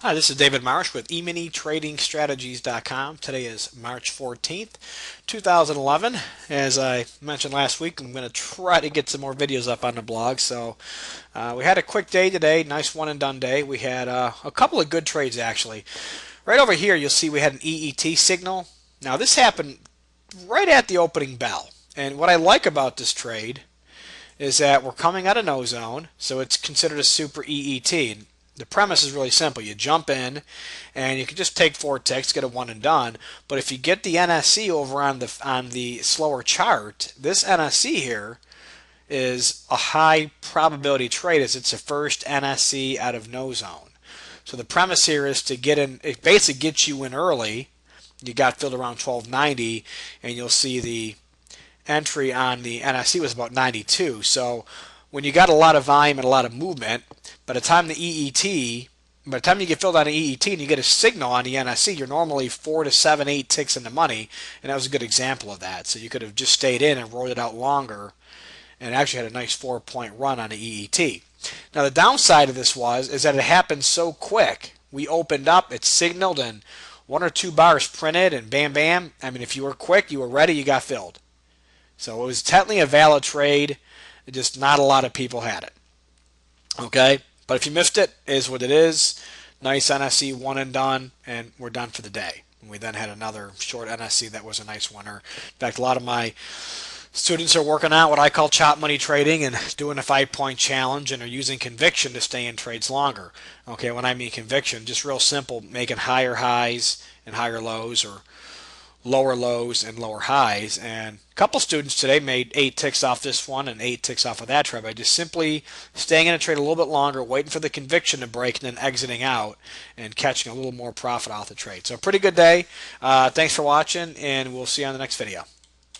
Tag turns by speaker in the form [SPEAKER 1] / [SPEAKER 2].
[SPEAKER 1] Hi, this is David Marsh with EminiTradingStrategies.com. Today is March 14th, 2011. As I mentioned last week, I'm going to try to get some more videos up on the blog. So we had a quick day today, nice one and done day. We had a couple of good trades actually. Right over here, you'll see we had an EET signal. Now this happened right at the opening bell. And what I like about this trade is that we're coming out of no zone, so it's considered a super EET. The premise is really simple. You jump in and you can just take 4 ticks, get a one and done. But if you get the NSC over on the slower chart, this NSC here is a high probability trade as it's the first NSC out of no zone. So the premise here is to get in, it basically gets you in early. You got filled around 1290 and you'll see the entry on the NSC was about 92. So when you got a lot of volume and a lot of movement, by the time the EET, by the time you get filled on the EET and you get a signal on the NSC, you're normally 4 to 7, 8 ticks in the money, and that was a good example of that. So you could have just stayed in and rolled it out longer, and actually had a nice 4-point run on the EET. Now the downside of this is that it happened so quick. We opened up, it signaled, and 1 or 2 bars printed, and bam, bam. I mean, if you were quick, you were ready, you got filled. So it was technically a valid trade. Just not a lot of people had it. Okay, but if you missed it, is what it is. Nice NSC one and done, and we're done for the day. And we then had another short NSC that was a nice winner. In fact, a lot of my students are working out what I call chop money trading and doing a 5-point challenge and are using conviction to stay in trades longer. Okay, when I mean conviction, just real simple, making higher highs and higher lows, or lower lows and lower highs. And a couple students today made 8 ticks off this one and 8 ticks off of that trade by just simply staying in a trade a little bit longer, waiting for the conviction to break, and then exiting out and catching a little more profit off the trade. So a pretty good day. Thanks for watching, and we'll see you on the next video.